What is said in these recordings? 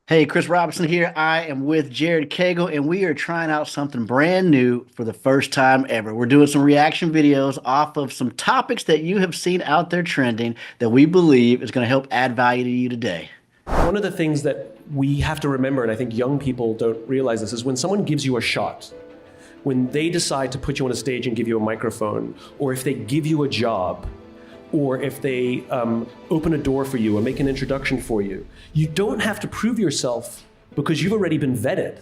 Hey, Chris Robinson here. I am with Jared Cagle, and we are trying out something brand new for the first time ever. We're doing some reaction videos off of some topics that you have seen out there trending that we believe is going to help add value to you today. One of the things that we have to remember, and I think young people don't realize this, is when someone gives you a shot, when they decide to put you on a stage and give you a microphone, or if they give you a job, or if they open a door for you or make an introduction for you, you don't have to prove yourself because you've already been vetted.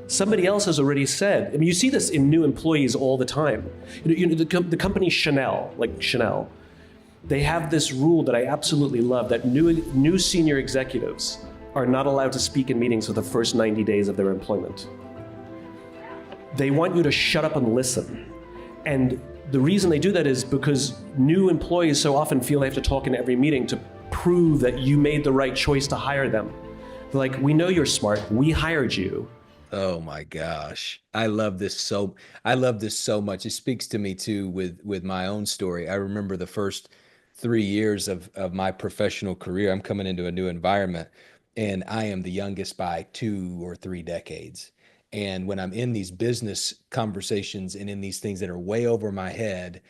Somebody else has already said. I mean, you see this in new employees all the time. The company Chanel, like Chanel, they have this rule that I absolutely love, that new senior executives are not allowed to speak in meetings for the first 90 days of their employment. They want you to shut up and listen. And the reason they do that is because new employees so often feel they have to talk in every meeting to prove that you made the right choice to hire them. They're like, we know you're smart, we hired you. Oh my gosh. I love this so much. It speaks to me too with my own story. I remember the first 3 years of my professional career. I'm coming into a new environment and I am the youngest by 2 or 3 decades. And when I'm in these business conversations and in these things that are way over my head,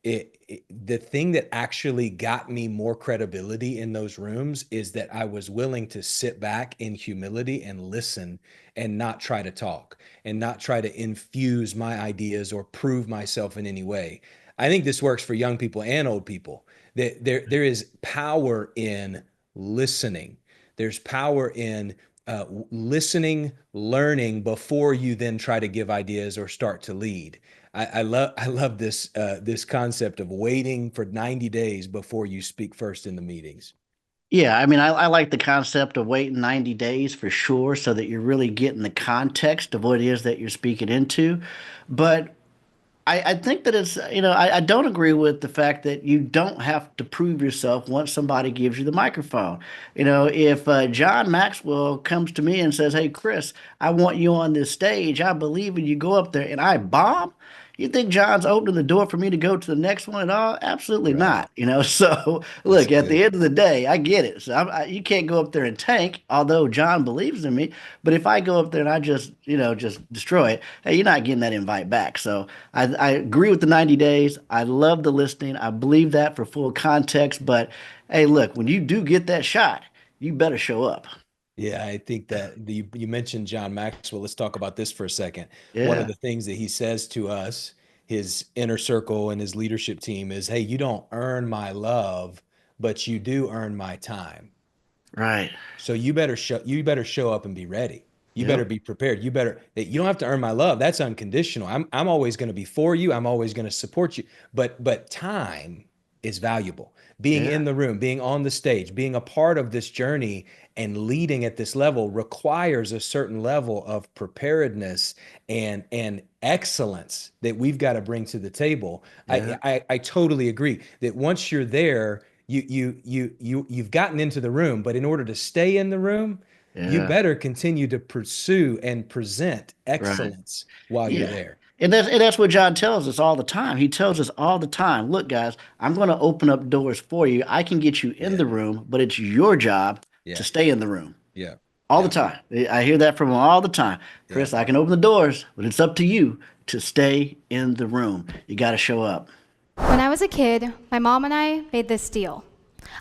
the thing that actually got me more credibility in those rooms is that I was willing to sit back in humility and listen and not try to talk and not try to infuse my ideas or prove myself in any way. I think this works for young people and old people. There is power in listening. There's power in listening, learning before you then try to give ideas or start to lead. I love this concept of waiting for 90 days before you speak first in the meetings. Yeah, I mean, I like the concept of waiting 90 days for sure, so that you're really getting the context of what it is that you're speaking into. But I think that I don't agree with the fact that you don't have to prove yourself once somebody gives you the microphone. If John Maxwell comes to me and says, "Hey, Chris, I want you on this stage. I believe in you." Go up there and I bomb. You think John's opening the door for me to go to the next one at all? Absolutely Right. not. So That's look, at the good. end of the day, I get it. So you can't go up there and tank, although John believes in me. But if I go up there and I just destroy it, hey, you're not getting that invite back. So I agree with the 90 days. I love the listening. I believe that for full context. But hey, look, when you do get that shot, you better show up. Yeah, I think that you mentioned John Maxwell. Let's talk about this for a second. One of Yeah, the things that he says to us, his inner circle and his leadership team is, hey, you don't earn my love, but you do earn my time. right. So you better show up and be ready. You better Yep. be prepared. You don't have to earn my love. That's unconditional. I'm always going to be for you. I'm always going to support you. But time is valuable. Being Yeah. in the room, being on the stage, being a part of this journey and leading at this level requires a certain level of preparedness and excellence that we've got to bring to the table. Yeah. I totally agree that once you're there, you've gotten into the room, but in order to stay in the room, you Yeah. better continue to pursue and present Right. excellence while you're Yeah. there. And that's what John tells us all the time. He tells us all the time, look, guys, I'm going to open up doors for you. I can get you in Yeah, the room, but it's your job to yeah, stay in the room yeah, all the yeah, time. I hear that from him all the time. yeah. Chris, I can open the doors, but it's up to you to stay in the room. You got to show up. When I was a kid, my mom and I made this deal.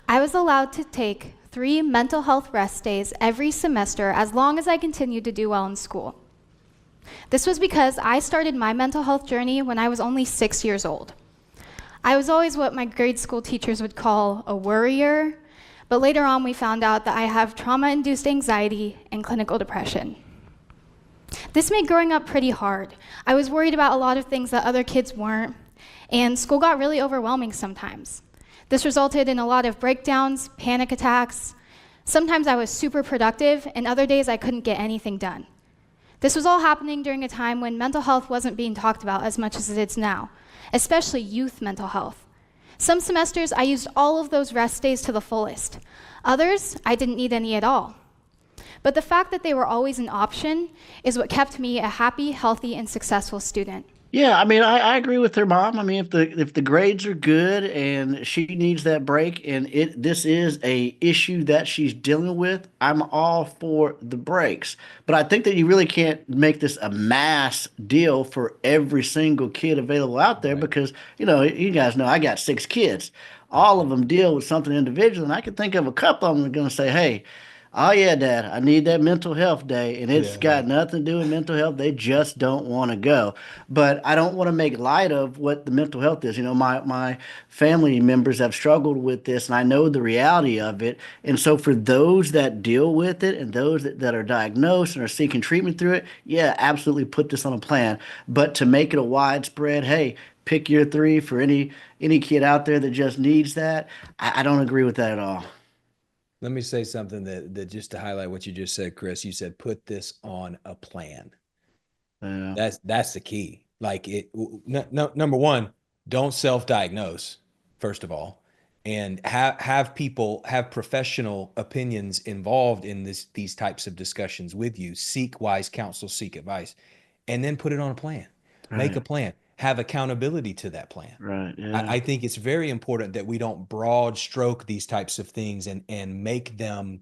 I was allowed to take 3 mental health rest days every semester as long as I continued to do well in school. This was because I started my mental health journey when I was only 6 years old. I was always what my grade school teachers would call a worrier, but later on we found out that I have trauma-induced anxiety and clinical depression. This made growing up pretty hard. I was worried about a lot of things that other kids weren't, and school got really overwhelming sometimes. This resulted in a lot of breakdowns, panic attacks. Sometimes I was super productive, and other days I couldn't get anything done. This was all happening during a time when mental health wasn't being talked about as much as it is now, especially youth mental health. Some semesters I used all of those rest days to the fullest. Others, I didn't need any at all. But the fact that they were always an option is what kept me a happy, healthy, and successful student. Yeah, I mean, I agree with her mom. I mean, if the grades are good and she needs that break and this is a issue that she's dealing with, I'm all for the breaks. But I think that you really can't make this a mass deal for every single kid available out there Right. because, you guys know I got 6 kids. All of them deal with something individual, and I can think of a couple of them that are going to say, "Hey, oh yeah, Dad, I need that mental health day," and it's Yeah, got right. nothing to do with mental health. They just don't want to go. But I don't want to make light of what the mental health is. My family members have struggled with this, and I know the reality of it. And so for those that deal with it and those that are diagnosed and are seeking treatment through it, yeah, absolutely put this on a plan. But to make it a widespread, hey, pick your three for any kid out there that just needs that, I don't agree with that at all. Let me say something that just to highlight what you just said, Chris. You said put this on a plan. Yeah. That's the key. Like no, number one, don't self-diagnose, first of all, and have people have professional opinions involved in these types of discussions with you. Seek wise counsel, seek advice, and then put it on a plan. Make a Right. plan. Have accountability to that plan. Right. I, Yeah. I think it's very important that we don't broad stroke these types of things and make them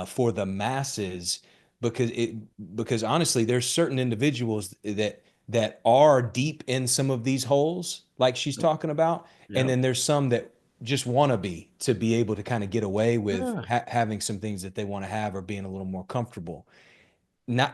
for the masses because honestly, there's certain individuals that are deep in some of these holes, like she's talking about, and Yep. then there's some that just want to be able to kind of get away with Yeah. having some things that they want to have or being a little more comfortable.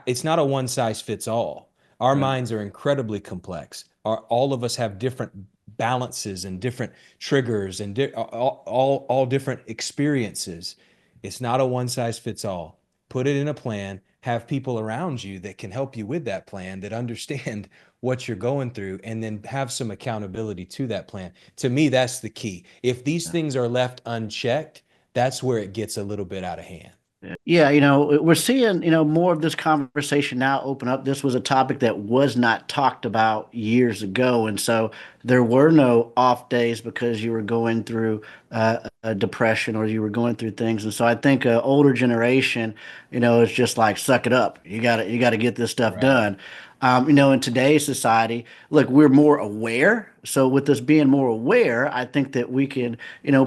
It's not a one size fits all. Our Right. minds are incredibly complex. All of us have different balances and different triggers and all different experiences. It's not a one size fits all. Put it in a plan, have people around you that can help you with that plan, that understand what you're going through, and then have some accountability to that plan. To me, that's the key. If these things are left unchecked, that's where it gets a little bit out of hand. Yeah, we're seeing, more of this conversation now open up. This was a topic that was not talked about years ago. And so there were no off days because you were going through a depression or you were going through things. And so I think older generation, is just like, suck it up. You got to get this stuff Right. done. In today's society, look, we're more aware. So with us being more aware, I think that we can,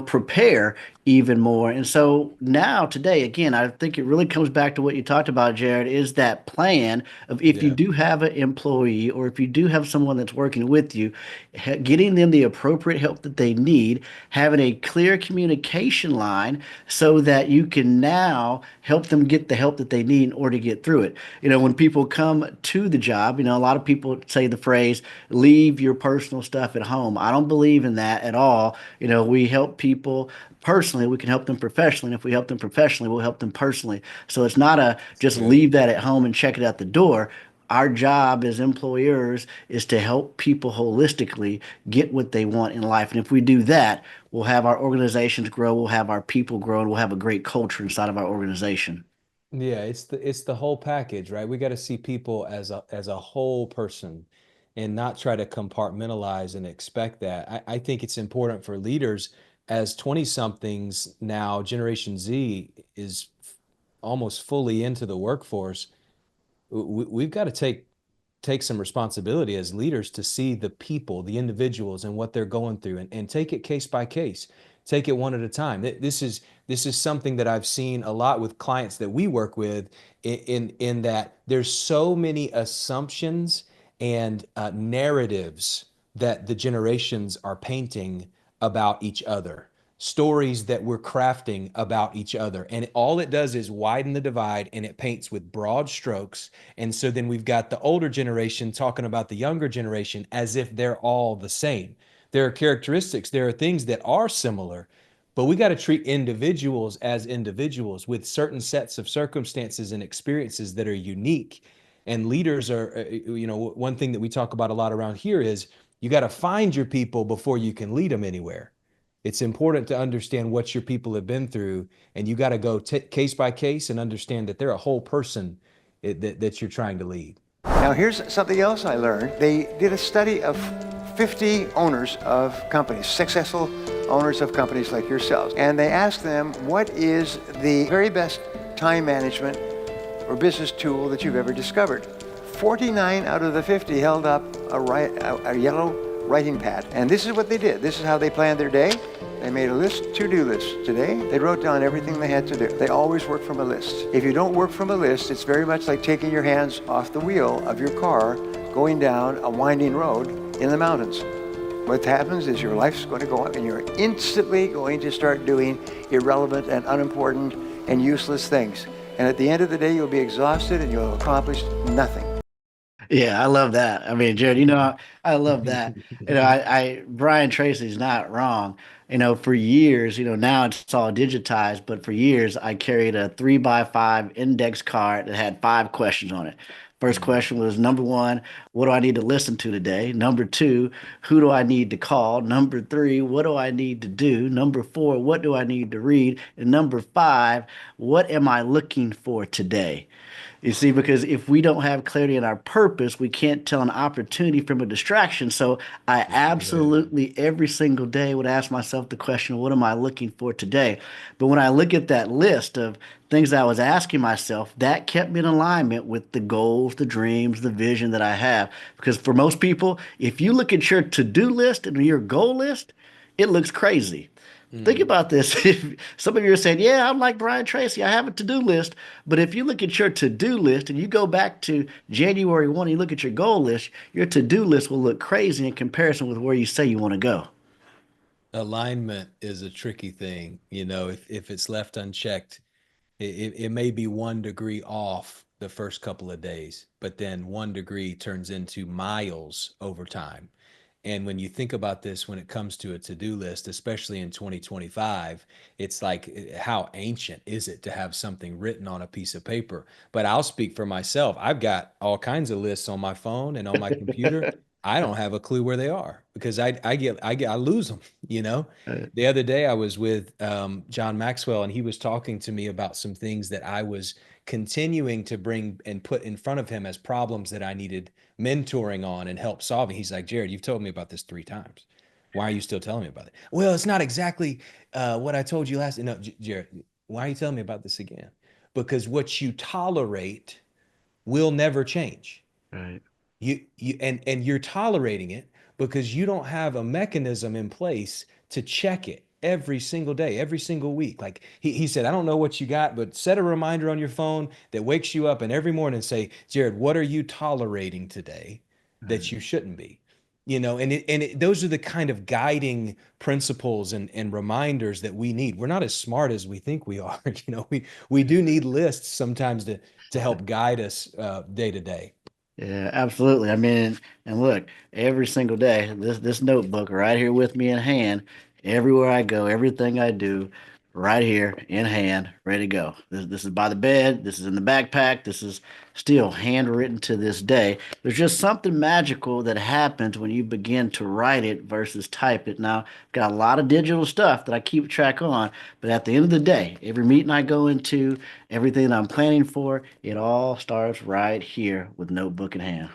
prepare even more. And so now today, again, I think it really comes back to what you talked about, Jared, is that plan of if you Yeah. do have an employee or if you do have someone that's working with you, getting them the appropriate help that they need, having a clear communication line so that you can now help them get the help that they need in order to get through it. When people come to the job, a lot of people say the phrase, leave your personal stuff at home. I don't believe in that at all. We help people personally, we can help them professionally. And if we help them professionally, we'll help them personally. So it's not a It's just good. leave that at home and check it out the door. Our job as employers is to help people holistically get what they want in life. And if we do that, we'll have our organizations grow, we'll have our people grow, and we'll have a great culture inside of our organization. Yeah, it's the whole package, right? We got to see people as a whole person and not try to compartmentalize and expect that. I think it's important for leaders as 20 somethings now, Generation Z is almost fully into the workforce. We've got to take some responsibility as leaders to see the people, the individuals, and what they're going through, and take it case by case, take it one at a time. This is something that I've seen a lot with clients that we work with, in that there's so many assumptions and narratives that the generations are painting about each other, stories that we're crafting about each other. And all it does is widen the divide and it paints with broad strokes. And so then we've got the older generation talking about the younger generation as if they're all the same. There are characteristics, there are things that are similar, but we got to treat individuals as individuals with certain sets of circumstances and experiences that are unique. And leaders are, one thing that we talk about a lot around here is you got to find your people before you can lead them anywhere. It's important to understand what your people have been through, and you got to go case by case and understand that they're a whole person that you're trying to lead. Now here's something else I learned. They did a study of 50 owners of companies, successful owners of companies like yourselves, and they asked them, what is the very best time management or business tool that you've ever discovered? 49 out of the 50 held up a yellow writing pad. And this is what they did. This is how they planned their day. They made a list, to-do list. Today, they wrote down everything they had to do. They always work from a list. If you don't work from a list, it's very much like taking your hands off the wheel of your car going down a winding road in the mountains. What happens is your life's going to go up and you're instantly going to start doing irrelevant and unimportant and useless things. And at the end of the day, you'll be exhausted and you'll accomplish nothing. Yeah, I love that. I mean, Jared, I love that. Brian Tracy's not wrong. For years, now it's all digitized, but for years I carried a 3x5 index card that had 5 questions on it. First question was number one, what do I need to listen to today? Number two, who do I need to call? Number three, what do I need to do? Number four, what do I need to read? And number five, what am I looking for today? You see, because if we don't have clarity in our purpose, we can't tell an opportunity from a distraction. So I absolutely every single day would ask myself the question, what am I looking for today? But when I look at that list of things I was asking myself, that kept me in alignment with the goals, the dreams, the vision that I have. Because for most people, if you look at your to-do list and your goal list, it looks crazy. Think about this. If some of you are saying, yeah, I'm like Brian Tracy, I have a to-do list. But if you look at your to-do list and you go back to January 1 and you look at your goal list, your to-do list will look crazy in comparison with where you say you want to go. Alignment is a tricky thing. If it's left unchecked, it may be 1 degree off the first couple of days, but then 1 degree turns into miles over time. And when you think about this, when it comes to a to-do list, especially in 2025, it's like, how ancient is it to have something written on a piece of paper? But I'll speak for myself. I've got all kinds of lists on my phone and on my computer. I don't have a clue where they are because I lose them. The other day I was with John Maxwell, and he was talking to me about some things that I was continuing to bring and put in front of him as problems that I needed mentoring on and help solving. He's like, Jared, you've told me about this 3 times. Why are you still telling me about it? Well, it's not exactly what I told you last. No, Jared, why are you telling me about this again? Because what you tolerate will never change. Right. And you're tolerating it because you don't have a mechanism in place to check it every single day, every single week. Like he said, I don't know what you got, but set a reminder on your phone that wakes you up and every morning say, Jared, what are you tolerating today that you shouldn't be? Those are the kind of guiding principles and reminders that we need. We're not as smart as we think we are. We do need lists sometimes to help guide us day to day. Yeah, absolutely. I mean, and look, every single day, this notebook right here with me in hand, everywhere I go, everything I do, right here in hand, ready to go. This is by the bed. This is in the backpack. This is still handwritten to this day. There's just something magical that happens when you begin to write it versus type it. Now, I've got a lot of digital stuff that I keep track on, but at the end of the day, every meeting I go into, everything that I'm planning for, it all starts right here with notebook in hand.